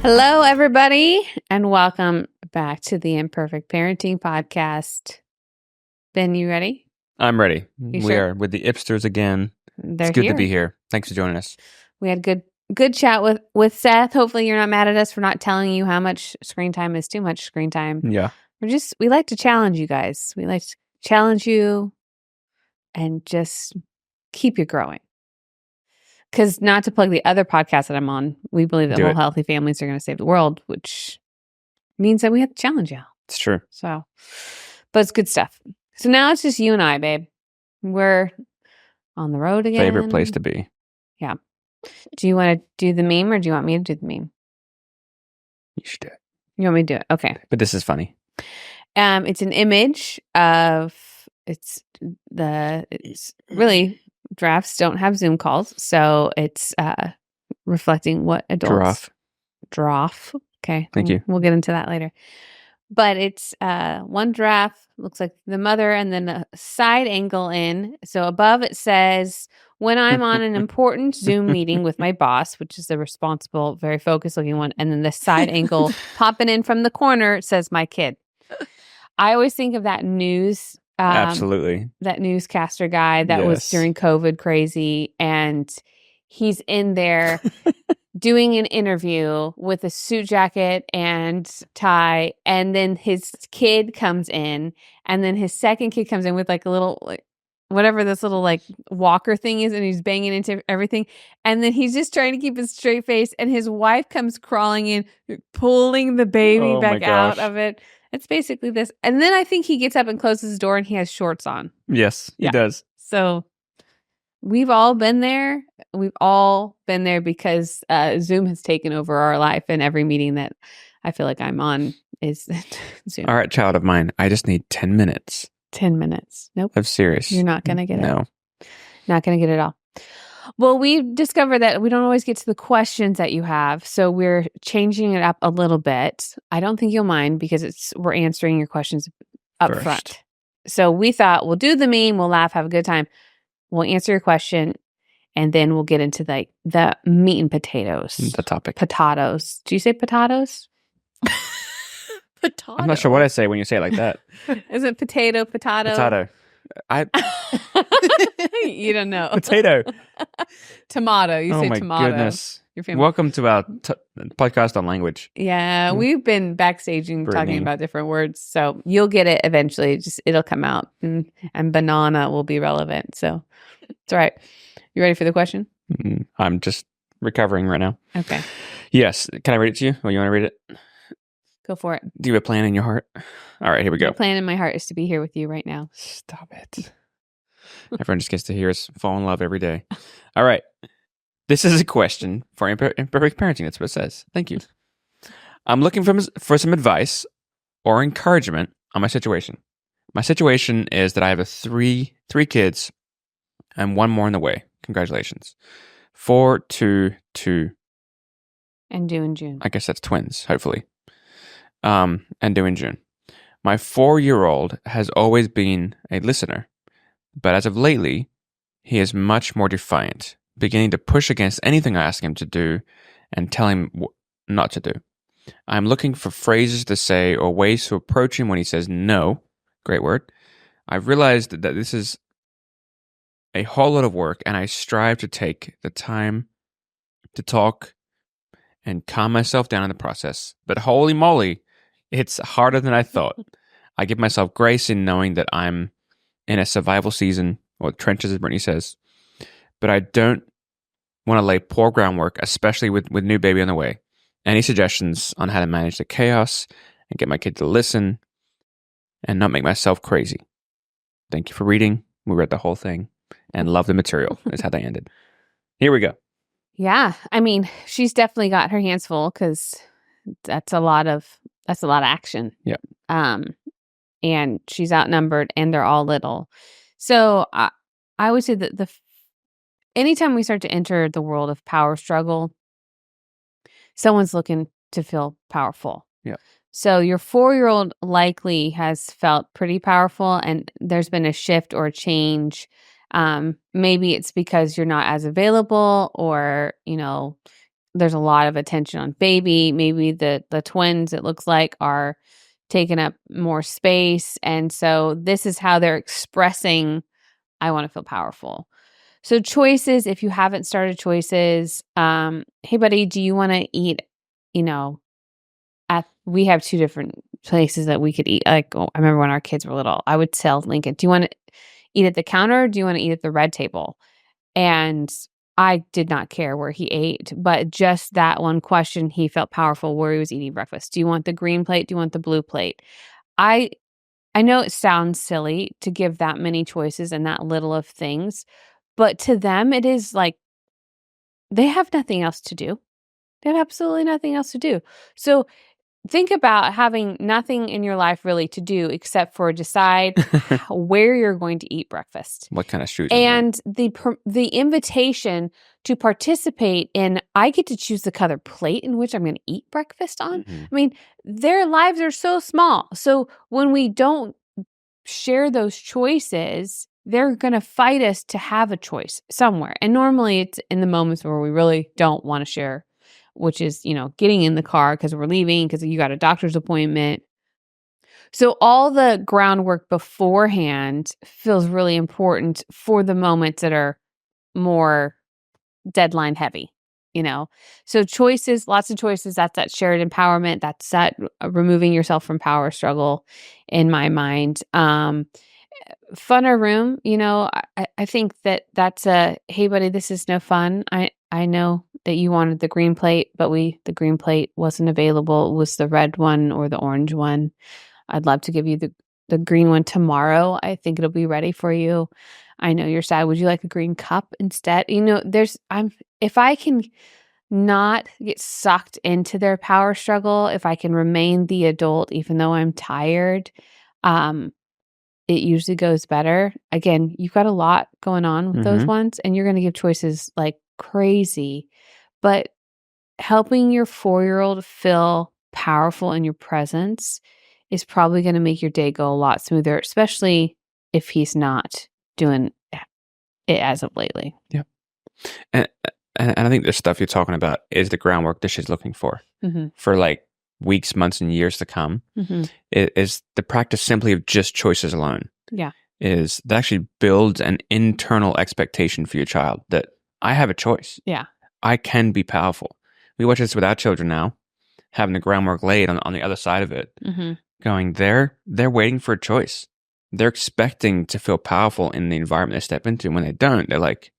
Hello, everybody, and welcome back to the Imperfect Parenting Podcast. Ben, you ready? I'm ready. You We sure? are with the Ipsters again. They're It's good here. to be here. Thanks for joining us. We had good chat with Seth. Hopefully, you're not mad at us for not telling you how much screen time is too much screen time. Yeah. We like to challenge you guys. We like to challenge you and just keep you growing. Because not to plug the other podcast that I'm on, we believe that whole healthy families are going to save the world, which means that we have to challenge you. It's true. So, but it's good stuff. So now it's just you and I, babe. We're on the road again. Favorite place to be. Yeah. Do you want to do the meme or do you want me to do the meme? You should do it. You want me to do it? Okay. But this is funny. It's an image of it's really drafts don't have Zoom calls, so it's reflecting what adults giraffe. Okay. Thank you. We'll get into that later. But it's one giraffe, looks like the mother, and then a side angle in. So above it says, when I'm on an important Zoom meeting with my boss, which is the responsible, very focused looking one. And then the side angle popping in from the corner says, my kid. I always think of that news. Absolutely. That newscaster guy that was during COVID crazy. And he's in there doing an interview with a suit jacket and tie, and then his kid comes in, and then his second kid comes in with like a little whatever this little like walker thing is, and he's banging into everything, and then he's just trying to keep a straight face, and his wife comes crawling in, pulling the baby back out of it. It's basically this. And then I think he gets up and closes his door and he has shorts on. Yes, he does. So we've all been there. We've all been there because Zoom has taken over our life, and every meeting that I feel like I'm on is Zoom. All right, child of mine, I just need 10 minutes. 10 minutes. Nope. I'm serious. You're not going to get it. No. Not going to get it all. Well, we've discovered that we don't always get to the questions that you have, so we're changing it up a little bit. I don't think you'll mind because we're answering your questions up front. So we thought we'll do the meme, we'll laugh, have a good time. We'll answer your question, and then we'll get into the meat and potatoes. The topic. Potatoes. Do you say potatoes? Potato. I'm not sure what I say when you say it like that. Is it potato? Potato. You don't know. Potato. Tomato. You say my tomato. Goodness. Welcome to our podcast on language. Yeah, we've been backstaging talking about different words, so you'll get it eventually. It'll come out, and banana will be relevant. So it's all right. You ready for the question? I'm just recovering right now. Okay. Yes. Can I read it to you? Or you want to read it? Go for it. Do you have a plan in your heart? All right, here we go. The plan in my heart is to be here with you right now. Stop it. Everyone just gets to hear us fall in love every day. All right. This is a question for Imperfect Parenting. That's what it says. Thank you. I'm looking for some advice or encouragement on my situation. My situation is that I have three kids and one more in the way. Congratulations. 4, 2, 2. And due in June. I guess that's twins, hopefully. And due in June. My 4-year-old has always been a listener, but as of lately, he is much more defiant, beginning to push against anything I ask him to do and tell him not to do. I'm looking for phrases to say or ways to approach him when he says no. Great word. I've realized that this is a whole lot of work, and I strive to take the time to talk and calm myself down in the process. But holy moly, it's harder than I thought. I give myself grace in knowing that I'm in a survival season, or trenches, as Brittney says. But I don't want to lay poor groundwork, especially with new baby on the way. Any suggestions on how to manage the chaos and get my kid to listen and not make myself crazy? Thank you for reading. We read the whole thing and love the material is how they ended. Here we go. Yeah. I mean, she's definitely got her hands full because that's a lot of action. Yeah. And she's outnumbered and they're all little. So I would say that anytime we start to enter the world of power struggle, someone's looking to feel powerful. Yeah. So your 4-year-old likely has felt pretty powerful, and there's been a shift or a change. Maybe it's because you're not as available, or there's a lot of attention on baby. Maybe the twins, it looks like, are taking up more space. And so this is how they're expressing, I want to feel powerful. So choices, if you haven't started choices, hey buddy, do you want to eat, we have 2 different places that we could eat. I remember when our kids were little, I would tell Lincoln, do you want to eat at the counter or do you want to eat at the red table? And I did not care where he ate, but just that one question, he felt powerful where he was eating breakfast. Do you want the green plate? Do you want the blue plate? I know it sounds silly to give that many choices and that little of things, but to them, it is like they have nothing else to do. They have absolutely nothing else to do. So think about having nothing in your life really to do except for decide where you're going to eat breakfast. What kind of shoes? And the invitation to participate in, I get to choose the color plate in which I'm going to eat breakfast on. Mm-hmm. I mean, their lives are so small. So when we don't share those choices, they're going to fight us to have a choice somewhere. And normally it's in the moments where we really don't want to share, which is, getting in the car because we're leaving, because you got a doctor's appointment. So all the groundwork beforehand feels really important for the moments that are more deadline heavy, So choices, lots of choices, that's that shared empowerment. That's that removing yourself from power struggle in my mind. Funner room, I think that's a, hey buddy, this is no fun. I know that you wanted the green plate, but the green plate wasn't available. It was the red one or the orange one. I'd love to give you the green one tomorrow. I think it'll be ready for you. I know you're sad. Would you like a green cup instead? If I can not get sucked into their power struggle, if I can remain the adult, even though I'm tired, it usually goes better. Again, you've got a lot going on with those ones, and you're going to give choices like crazy, but helping your 4-year-old feel powerful in your presence is probably going to make your day go a lot smoother, especially if he's not doing it as of lately. Yeah. And I think the stuff you're talking about is the groundwork that she's looking for like weeks, months, and years to come. It is the practice simply of just choices alone. Yeah. Is that actually builds an internal expectation for your child that I have a choice. Yeah. I can be powerful. We watch this with our children now, having the groundwork laid on the other side of it, going, they're waiting for a choice. They're expecting to feel powerful in the environment they step into. And when they don't, they're like,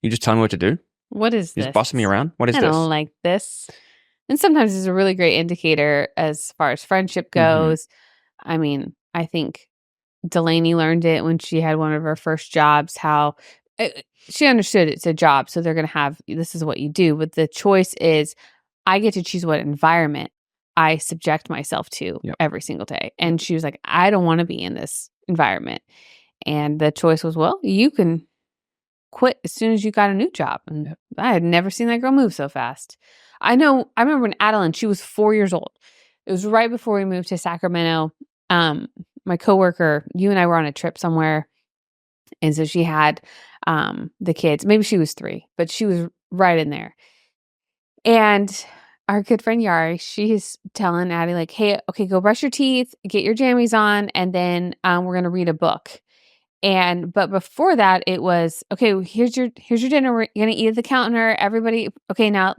you just tell me what to do? What is this? You're just bossing me around? What is this? I don't like this. And sometimes it's a really great indicator as far as friendship goes. I mean, I think Delaney learned it when she had one of her first jobs, how she understood it's a job. So they're going to have, this is what you do. But the choice is, I get to choose what environment I subject myself to every single day. And she was like, I don't want to be in this environment. And the choice was, well, you can quit as soon as you got a new job. And I had never seen that girl move so fast. I remember when Adeline, she was 4 years old. It was right before we moved to Sacramento. My coworker, you and I were on a trip somewhere. And so she had the kids. Maybe she was 3, but she was right in there. And our good friend Yari, she's telling Addie like, hey, okay, go brush your teeth, get your jammies on, and then we're going to read a book. But before that, it was, okay, here's your dinner. We're going to eat at the counter. Everybody, okay, now,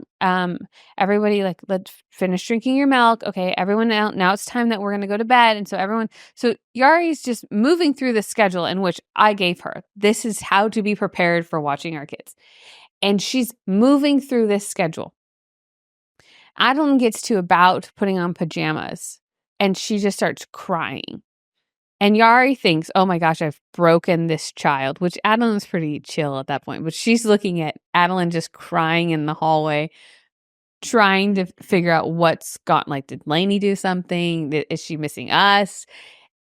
everybody, like, let's finish drinking your milk. Okay, everyone, now it's time that we're going to go to bed. And so Yari's just moving through the schedule in which I gave her. This is how to be prepared for watching our kids. And she's moving through this schedule. Adeline gets to about putting on pajamas, and she just starts crying. And Yari thinks, oh my gosh, I've broken this child, which Adeline's pretty chill at that point. But she's looking at Adeline just crying in the hallway, trying to figure out what's gone. Like, did Lainey do something? Is she missing us?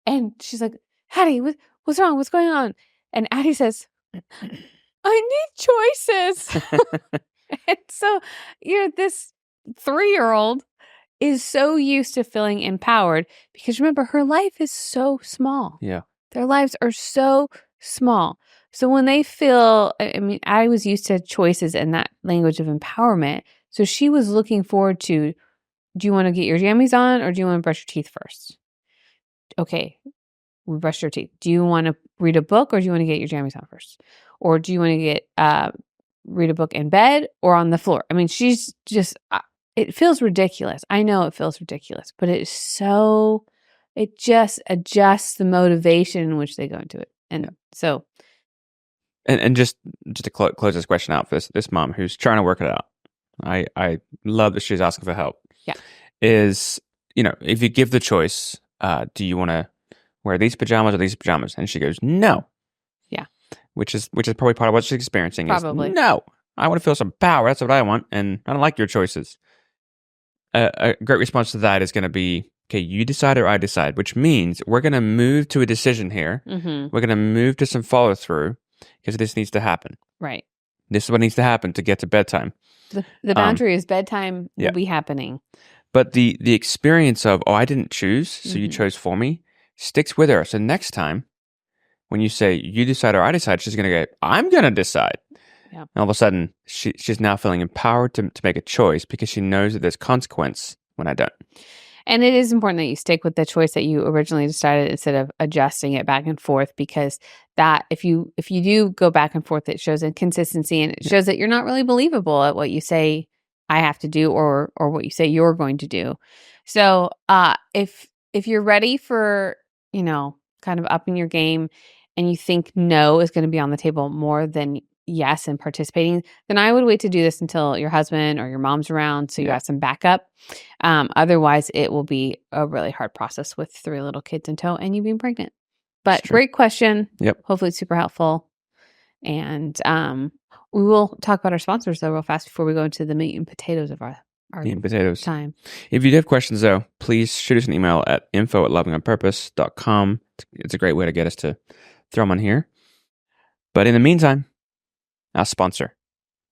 And she's like, Addie, what's wrong? What's going on? And Addie says, I need choices. And so, this 3-year-old is so used to feeling empowered because remember, her life is so small. Yeah. Their lives are so small. So when they feel, I was used to choices and that language of empowerment. So she was looking forward to, do you want to get your jammies on or do you want to brush your teeth first? Okay, we brushed your teeth. Do you want to read a book or do you want to get your jammies on first? Or do you want to get read a book in bed or on the floor? I mean, she's just, it feels ridiculous. I know it feels ridiculous, but it just adjusts the motivation in which they go into it. And so. And just to close this question out for this mom who's trying to work it out. I love that she's asking for help. Yeah. Is, if you give the choice, do you want to wear these pajamas or these pajamas? And she goes, no. Yeah. Which is probably part of what she's experiencing. Probably. Is, no, I want to feel some power. That's what I want. And I don't like your choices. A great response to that is going to be, okay, you decide or I decide, which means we're going to move to a decision here. Mm-hmm. We're going to move to some follow through because this needs to happen. Right. This is what needs to happen to get to bedtime. The boundary is bedtime will be happening. But the experience of, I didn't choose, so you chose for me, sticks with her. So next time, when you say, you decide or I decide, she's going to go, I'm going to decide. Yeah. And all of a sudden, she's now feeling empowered to make a choice because she knows that there's consequence when I don't. And it is important that you stick with the choice that you originally decided instead of adjusting it back and forth, because that if you do go back and forth, it shows inconsistency and it shows that you're not really believable at what you say I have to do or what you say you're going to do. So if you're ready for, kind of upping your game and you think no is going to be on the table more than yes and participating, then I would wait to do this until your husband or your mom's around so you have some backup. Otherwise, it will be a really hard process with 3 little kids in tow and you being pregnant. But great question. Yep. Hopefully it's super helpful. And we will talk about our sponsors, though, real fast before we go into the meat and potatoes of our meat and potatoes time. If you do have questions, though, please shoot us an email at info@lovingonpurpose.com. It's a great way to get us to throw them on here. But in the meantime, our sponsor.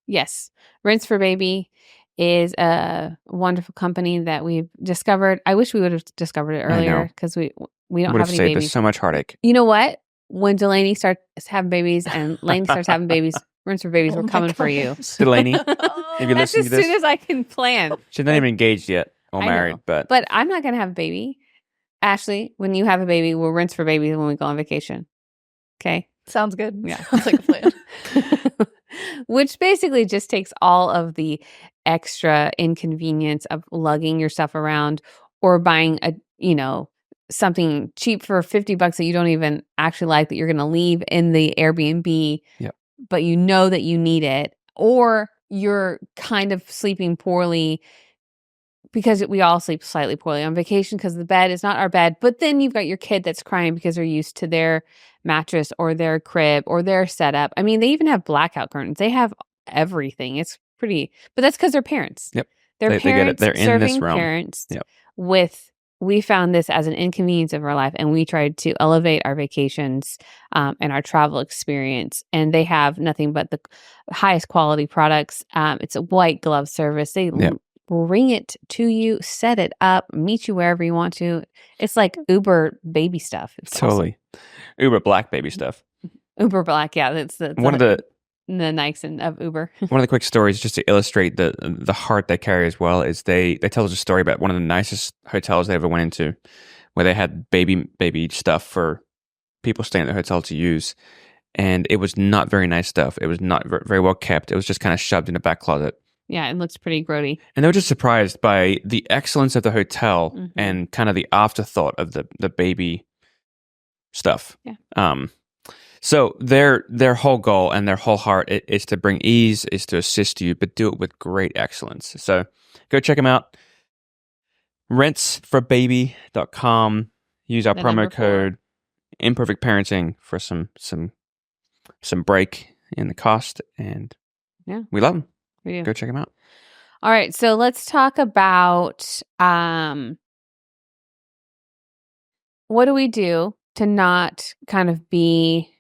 Yes. Rinse for Baby is a wonderful company that we've discovered. I wish we would have discovered it earlier because we don't have any babies. There's so much heartache. You know what? When Delaney starts having babies and Lane starts having babies, Rinse for Babies, we're coming for you. Delaney, if you're That's listening to this. As soon as I can plan. She's not even engaged yet or married. But I'm not going to have a baby. Ashley, when you have a baby, we'll Rinse for Babies when we go on vacation. Okay? Sounds good. Yeah. Sounds like a plan. Which basically just takes all of the extra inconvenience of lugging your stuff around or buying something cheap for $50 that you don't even actually like that you're going to leave in the Airbnb, but you know that you need it, or you're kind of sleeping poorly because we all sleep slightly poorly on vacation because the bed is not our bed, but then you've got your kid that's crying because they're used to their mattress or their crib or their setup. I mean, they even have blackout curtains. They have everything. It's pretty, but that's because they're parents. Yep. They're parents, they get it. They're in this serving realm. Parents we found this as an inconvenience of our life, and we tried to elevate our vacations and our travel experience. And they have nothing but the highest quality products. It's a white glove service. They bring it to you, set it up, meet you wherever you want to. It's like Uber baby stuff. It's totally awesome. Uber Black baby stuff. Uber Black, yeah. That's one of the Nixon of Uber. One of the quick stories, just to illustrate the heart they carry as well, is they tell us a story about one of the nicest hotels they ever went into, where they had baby stuff for people staying at the hotel to use, and it was not very nice stuff. It was not very well kept. It was just kind of shoved in a back closet. Yeah, it looks pretty grody. And they were just surprised by the excellence of the hotel and kind of the afterthought of the baby stuff. Yeah. So their whole goal and their whole heart is to bring ease, is to assist you, but do it with great excellence. So go check them out. Rinseforbaby.com. Use our promo code Imperfect Parenting for some break in the cost, and we love them. We do. Go check them out. All right, so let's talk about what do we do to not kind of be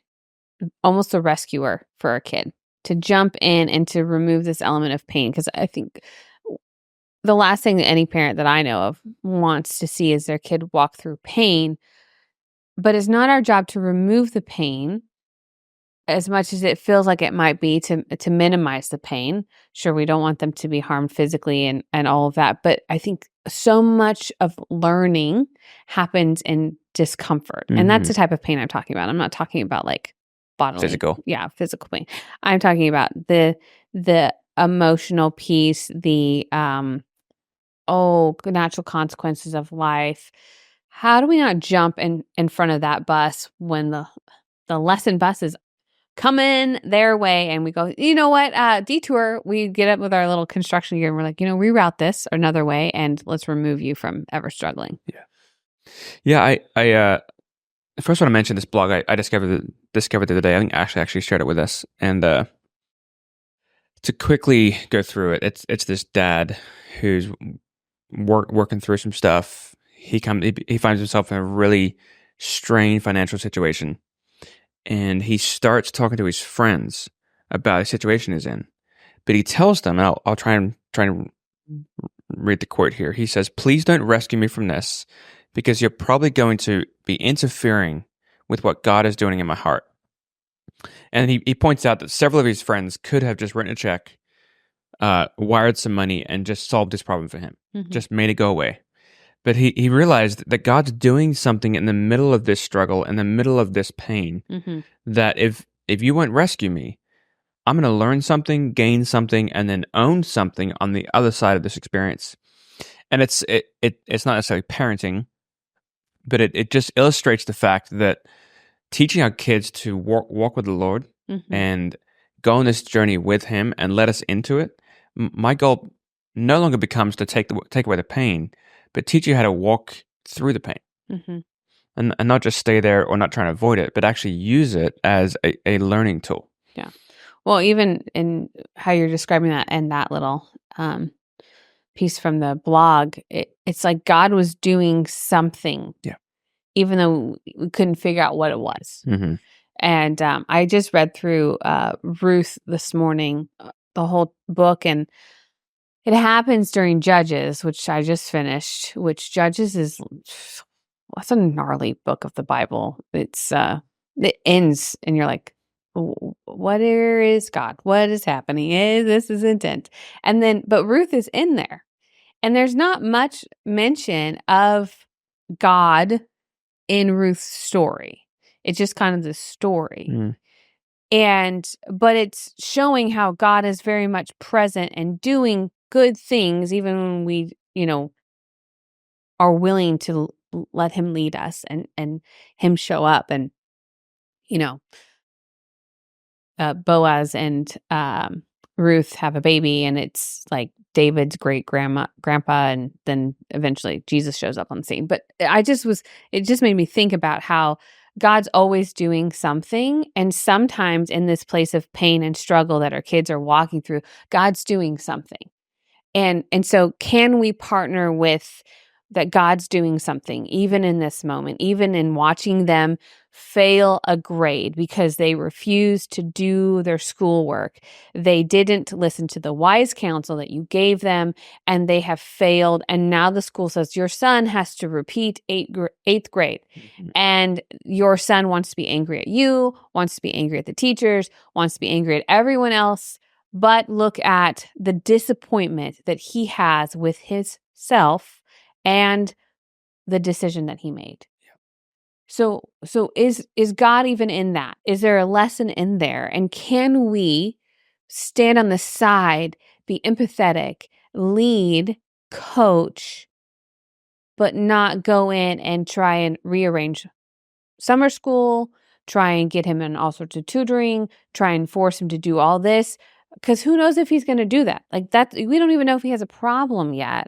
almost a rescuer for a kid, to jump in and to remove this element of pain. Because I think the last thing that any parent that I know of wants to see is their kid walk through pain, but it's not our job to remove the pain. as much as it feels like it might be to minimize the pain, sure, we don't want them to be harmed physically and all of that. But I think so much of learning happens in discomfort. And that's the type of pain I'm talking about. I'm not talking about like bodily. Physical. Yeah, physical pain. I'm talking about the emotional piece, the natural consequences of life. How do we not jump in front of that bus when the lesson bus is coming their way and we go, you know what, detour. We get up with our little construction gear and we're like, reroute this another way and let's remove you from ever struggling. Yeah. I first want to mention this blog I discovered the other day. I think Ashley actually shared it with us. And to quickly go through it, it's this dad who's working through some stuff. He finds himself in a really strained financial situation. And he starts talking to his friends about the situation he's in. But he tells them, and I'll try and read the quote here. He says, "Please don't rescue me from this, because you're probably going to be interfering with what God is doing in my heart." And he points out that several of his friends could have just written a check, wired some money, and just solved this problem for him. Just made it go away. But he realized that God's doing something in the middle of this struggle, in the middle of this pain, that if you won't rescue me, I'm going to learn something, gain something, and then own something on the other side of this experience. And it's not necessarily parenting, but it just illustrates the fact that teaching our kids to walk with the Lord and go on this journey with Him and let us into it. My goal no longer becomes to take away the pain, but teach you how to walk through the pain, and not just stay there or not trying to avoid it, but actually use it as a learning tool. Yeah. Well, even in how you're describing that and that little piece from the blog, it's like God was doing something, even though we couldn't figure out what it was. And I just read through Ruth this morning, the whole book, and it happens during Judges, which I just finished, which Judges is, what's a gnarly book of the Bible. It's, it ends and you're like, what is God? What is happening? This is intent. And then, but Ruth is in there and there's not much mention of God in Ruth's story. It's just kind of the story. But it's showing how God is very much present and doing good things, even when we, are willing to let Him lead us and Him show up. And, Boaz and Ruth have a baby, and it's like David's grandpa, and then eventually Jesus shows up on the scene. But it just made me think about how God's always doing something, and sometimes in this place of pain and struggle that our kids are walking through, God's doing something. And so can we partner with that God's doing something, even in this moment, even in watching them fail a grade because they refused to do their schoolwork. They didn't listen to the wise counsel that you gave them, and they have failed. And now the school says, your son has to repeat eighth grade. And your son wants to be angry at you, wants to be angry at the teachers, wants to be angry at everyone else. But look at the disappointment that he has with himself and the decision that he made. So is God even in that? Is there a lesson in there? And can we stand on the side, be empathetic, lead, coach, but not go in and try and rearrange summer school, try and get him in all sorts of tutoring, try and force him to do all this? Because who knows if he's going to do that? Like that, we don't even know if he has a problem yet.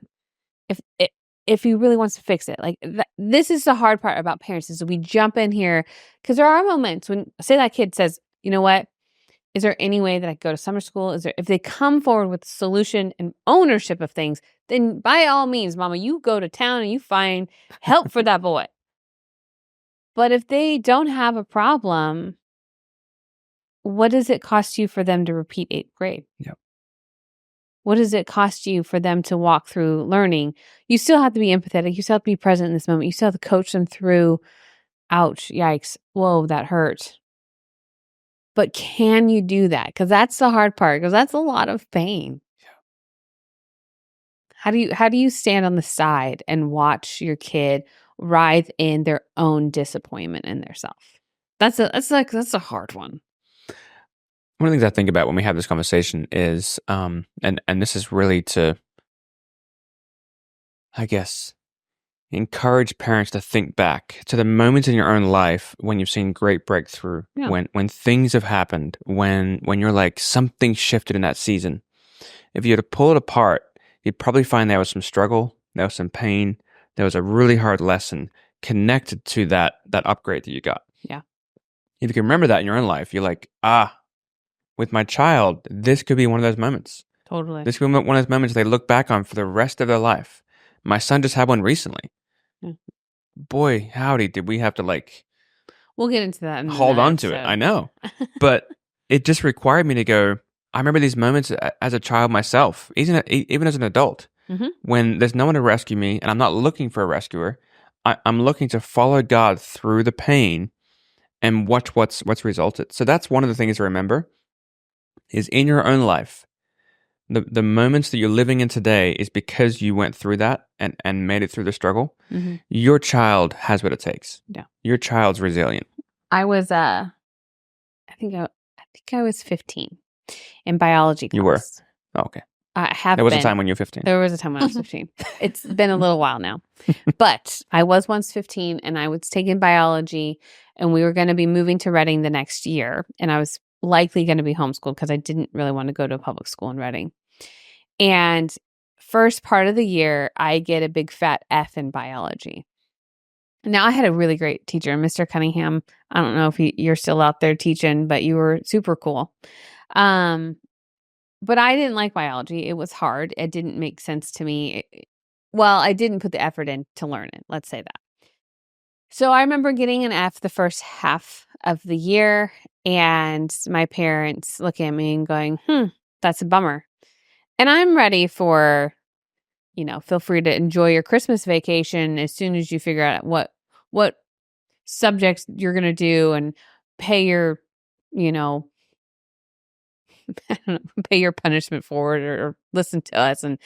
If he really wants to fix it. Like this is the hard part about parents, is we jump in here because there are moments when, say that kid says, you know what, is there any way that I could go to summer school? If they come forward with solution and ownership of things, then by all means, mama, you go to town and you find help for that boy. But if they don't have a problem, what does it cost you for them to repeat eighth grade? Yep. What does it cost you for them to walk through learning? You still have to be empathetic. You still have to be present in this moment. You still have to coach them through, ouch, yikes, whoa, that hurt. But can you do that? Because that's the hard part, because that's a lot of pain. How do you stand on the side and watch your kid writhe in their own disappointment in their self? That's a hard one. One of the things I think about when we have this conversation is, and this is really to, I guess, encourage parents to think back to the moments in your own life when you've seen great breakthrough, when things have happened, when you're like, something shifted in that season. If you had to pull it apart, you'd probably find there was some struggle, there was some pain, there was a really hard lesson connected to that upgrade that you got. Yeah. If you can remember that in your own life, you're like, with my child, this could be one of those moments. Totally. This could be one of those moments they look back on for the rest of their life. My son just had one recently. Boy, howdy, did we have to we'll get into that in hold on to it. I know. But it just required me to go, I remember these moments as a child myself, even as an adult, when there's no one to rescue me and I'm not looking for a rescuer. I'm looking to follow God through the pain and watch what's resulted. So that's one of the things to remember is in your own life, the moments that you're living in today is because you went through that and made it through the struggle. Your child has what it takes. Yeah. Your child's resilient. I was I think I was 15 in biology class. You were? Oh, okay. There was a time when you were 15. There was a time when I was 15. It's been a little while now. But I was once 15 and I was taking biology and we were going to be moving to Reading the next year. And I was likely going to be homeschooled because I didn't really want to go to a public school in Reading. And first part of the year, I get a big fat F in biology. Now, I had a really great teacher, Mr. Cunningham. I don't know if you're still out there teaching, but you were super cool. But I didn't like biology. It was hard. It didn't make sense to me. I didn't put the effort in to learn it. Let's say that. So I remember getting an F the first half of the year, and my parents looking at me and going, that's a bummer. And I'm ready for, feel free to enjoy your Christmas vacation as soon as you figure out what subjects you're going to do and pay your, pay your punishment forward or listen to us. And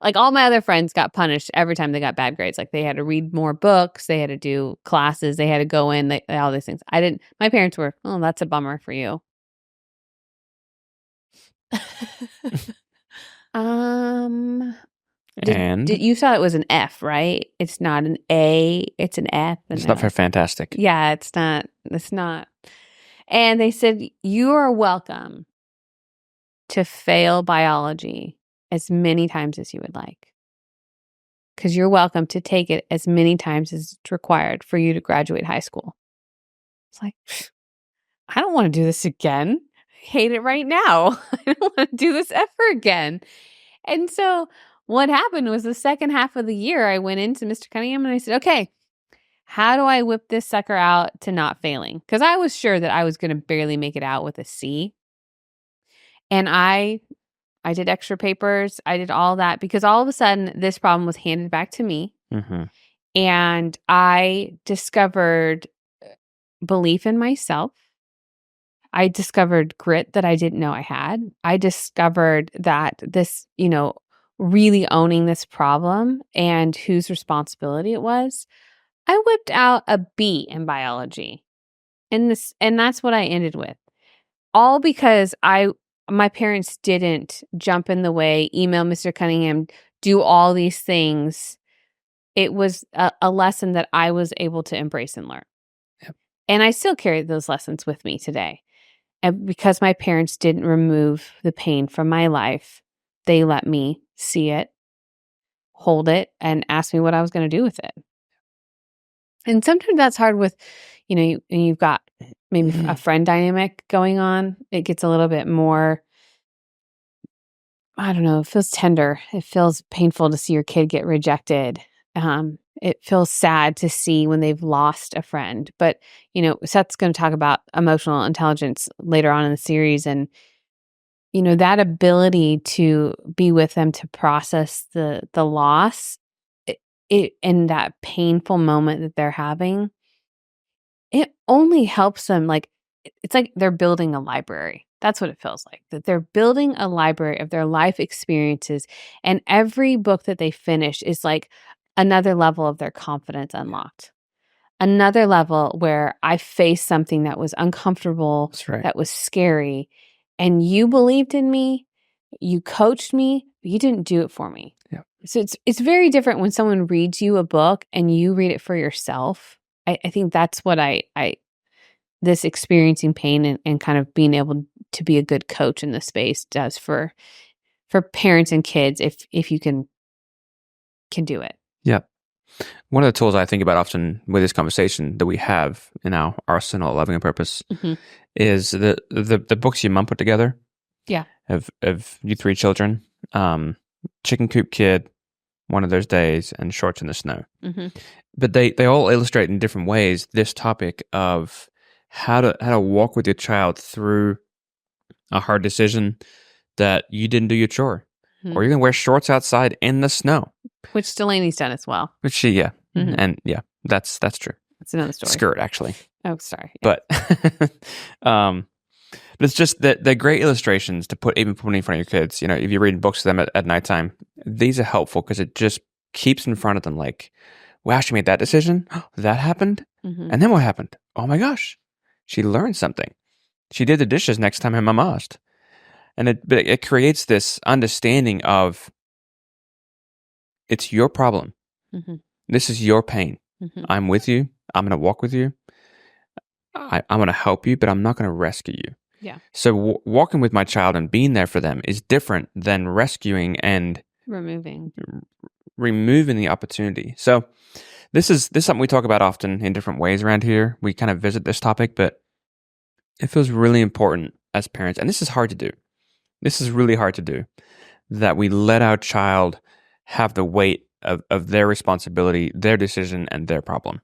like all my other friends got punished every time they got bad grades. Like they had to read more books, they had to do classes, they had to go in, all these things. My parents were, oh, that's a bummer for you. You thought it was an F, right? It's not an A, it's an F. It's not for fantastic. Yeah, it's not. And they said, you are welcome to fail biology as many times as you would like. Because you're welcome to take it as many times as it's required for you to graduate high school. It's like, I don't want to do this again. I hate it right now. I don't want to do this ever again. And so what happened was the second half of the year, I went into Mr. Cunningham and I said, okay, how do I whip this sucker out to not failing? Because I was sure that I was going to barely make it out with a C. And I did extra papers. I did all that because all of a sudden this problem was handed back to me. And I discovered belief in myself. I discovered grit that I didn't know I had. I discovered that this, really owning this problem and whose responsibility it was. I whipped out a B in biology. And that's what I ended with. All because my parents didn't jump in the way, email Mr. Cunningham, do all these things. It was a lesson that I was able to embrace and learn. Yep. And I still carry those lessons with me today. And because my parents didn't remove the pain from my life, they let me see it, hold it, and ask me what I was going to do with it. And sometimes that's hard with, you've got maybe a friend dynamic going on. It gets a little bit more, I don't know, it feels tender. It feels painful to see your kid get rejected. It feels sad to see when they've lost a friend. But, Seth's going to talk about emotional intelligence later on in the series. And, that ability to be with them, to process the loss, it in that painful moment that they're having, it only helps them. Like, it's like they're building a library. That's what it feels like, that they're building a library of their life experiences. And every book that they finish is like another level of their confidence unlocked. Another level where I faced something that was uncomfortable, that was scary, and you believed in me, you coached me, but you didn't do it for me. Yeah. So it's very different when someone reads you a book and you read it for yourself. I think that's what I this experiencing pain and kind of being able to be a good coach in this space does for parents and kids if you can do it. Yeah. One of the tools I think about often with this conversation that we have in our arsenal of Loving on Purpose is the books your mom put together. Yeah. Of you three children, Chicken Coop Kid, One of Those Days, and Shorts in the Snow. But they all illustrate in different ways this topic of how to walk with your child through a hard decision that you didn't do your chore. Or you're going to wear shorts outside in the snow. Which Delaney's done as well. Which she, yeah. And yeah, that's true. That's another story. Skirt, actually. Oh, sorry. Yeah. But it's just that they're great illustrations to put in front of your kids. You know, if you're reading books to them at nighttime, these are helpful because it just keeps in front of them like, wow, she made that decision. That happened. And then what happened? Oh my gosh. She learned something. She did the dishes next time her mom asked. And it creates this understanding of it's your problem. This is your pain. I'm with you. I'm going to walk with you. I'm going to help you, but I'm not going to rescue you. Yeah. So walking with my child and being there for them is different than rescuing and removing the opportunity. So this is something we talk about often in different ways around here. We kind of visit this topic, but it feels really important as parents, and this is hard to do. This is really hard to do, that we let our child have the weight of their responsibility, their decision, and their problem.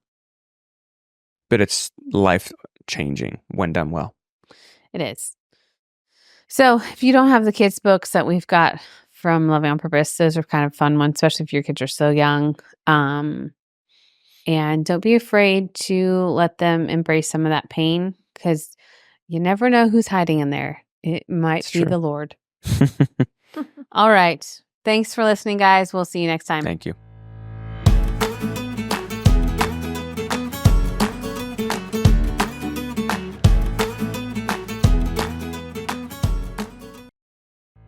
But it's life-changing when done well. It is. So if you don't have the kids' books that we've got from Loving on Purpose, those are kind of fun ones, especially if your kids are so young. And don't be afraid to let them embrace some of that pain, because you never know who's hiding in there. It might be the Lord. All right. Thanks for listening, guys. We'll see you next time. Thank you.